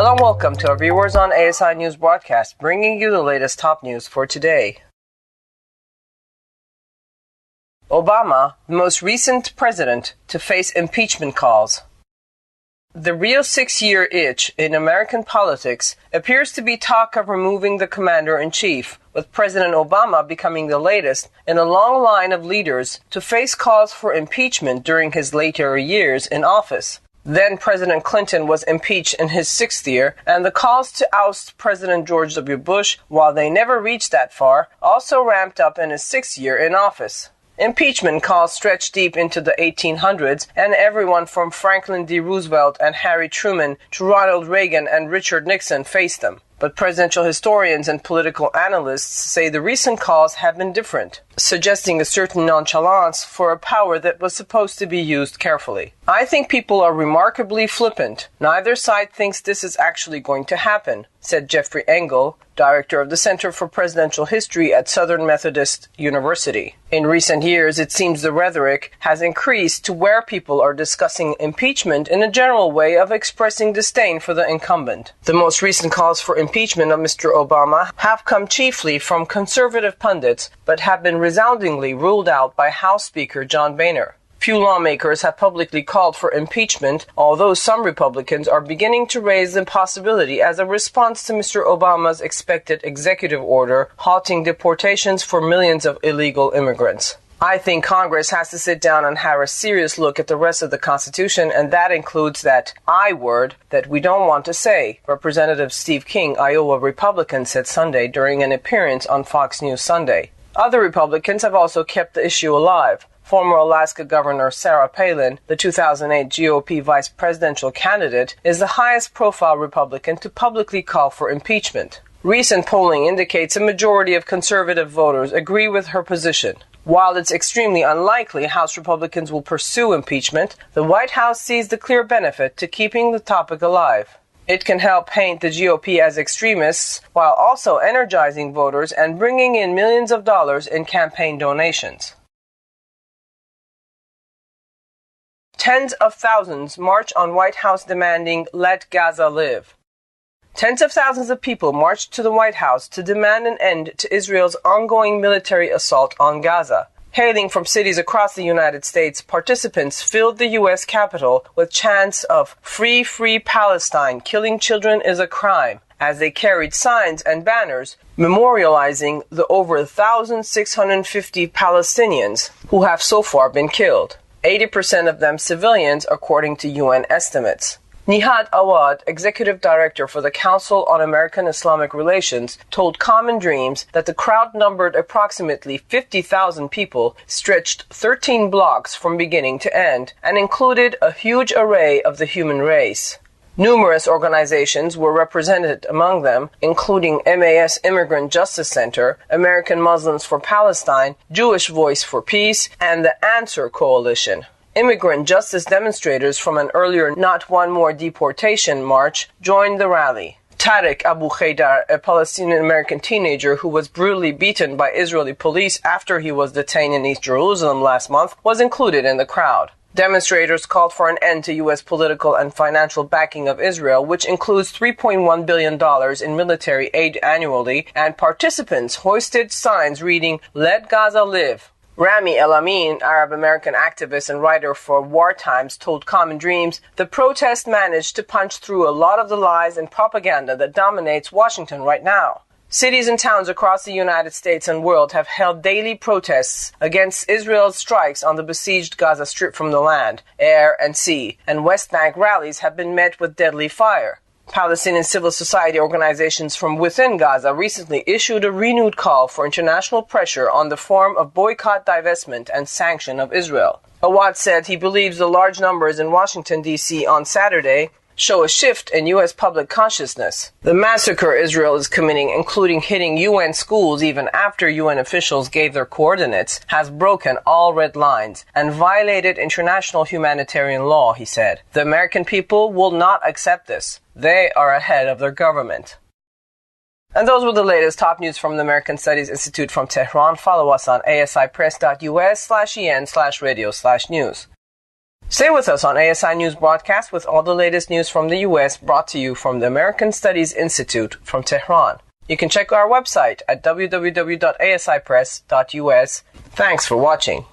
Hello and welcome to our viewers on ASI News broadcast, bringing you the latest top news for today. Obama, the most recent president to face impeachment calls. The real 6-year itch in American politics appears to be talk of removing the commander-in-chief, with President Obama becoming the latest in a long line of leaders to face calls for impeachment during his later years in office. Then President Clinton was impeached in his 6th year, and the calls to oust President George W. Bush, while they never reached that far, also ramped up in his 6th year in office. Impeachment calls stretched deep into the 1800s, and everyone from Franklin D. Roosevelt and Harry Truman to Ronald Reagan and Richard Nixon faced them. But presidential historians and political analysts say the recent calls have been different, suggesting a certain nonchalance for a power that was supposed to be used carefully. I think people are remarkably flippant. Neither side thinks this is actually going to happen, said Jeffrey Engel, director of the Center for Presidential History at Southern Methodist University. In recent years, it seems the rhetoric has increased to where people are discussing impeachment in a general way of expressing disdain for the incumbent. The most recent calls for impeachment of Mr. Obama have come chiefly from conservative pundits, but have been resoundingly ruled out by House Speaker John Boehner. Few lawmakers have publicly called for impeachment, although some Republicans are beginning to raise the possibility as a response to Mr. Obama's expected executive order halting deportations for millions of illegal immigrants. I think Congress has to sit down and have a serious look at the rest of the Constitution, and that includes that I word that we don't want to say, Representative Steve King, Iowa Republican, said Sunday during an appearance on Fox News Sunday. Other Republicans have also kept the issue alive. Former Alaska Governor Sarah Palin, the 2008 GOP vice presidential candidate, is the highest-profile Republican to publicly call for impeachment. Recent polling indicates a majority of conservative voters agree with her position. While it's extremely unlikely House Republicans will pursue impeachment, the White House sees the clear benefit to keeping the topic alive. It can help paint the GOP as extremists while also energizing voters and bringing in millions of dollars in campaign donations. Tens of thousands march on White House demanding "Let Gaza live." Tens of thousands of people marched to the White House to demand an end to Israel's ongoing military assault on Gaza. Hailing from cities across the United States, participants filled the U.S. Capitol with chants of "Free, Free Palestine, killing children is a crime," as they carried signs and banners memorializing the over 1,650 Palestinians who have so far been killed. 80% of them civilians, according to UN estimates. Nihad Awad, executive director for the Council on American Islamic Relations, told Common Dreams that the crowd numbered approximately 50,000 people, stretched 13 blocks from beginning to end, and included a huge array of the human race. Numerous organizations were represented among them, including MAS Immigrant Justice Center, American Muslims for Palestine, Jewish Voice for Peace, and the Answer Coalition. Immigrant justice demonstrators from an earlier Not One More Deportation march joined the rally. Tariq Abu Khaydar, a Palestinian-American teenager who was brutally beaten by Israeli police after he was detained in East Jerusalem last month, was included in the crowd. Demonstrators called for an end to U.S. political and financial backing of Israel, which includes $3.1 billion in military aid annually, and participants hoisted signs reading, "Let Gaza live." Rami El-Amin, Arab-American activist and writer for War Times, told Common Dreams the protest managed to punch through a lot of the lies and propaganda that dominates Washington right now. Cities and towns across the United States and world have held daily protests against Israel's strikes on the besieged Gaza Strip from the land, air, and sea, and West Bank rallies have been met with deadly fire. Palestinian civil society organizations from within Gaza recently issued a renewed call for international pressure on the form of boycott, divestment, and sanction of Israel. Awad said he believes the large numbers in Washington, D.C. on Saturday show a shift in U.S. public consciousness. The massacre Israel is committing, including hitting UN schools even after UN officials gave their coordinates, has broken all red lines and violated international humanitarian law, he said. The American people will not accept this. They are ahead of their government. And those were the latest top news from the American Studies Institute from Tehran. Follow us on asipress.us/en/radio/news. Stay with us on ASI News Broadcast with all the latest news from the U.S. brought to you from the American Studies Institute from Tehran. You can check our website at www.asipress.us. Thanks for watching.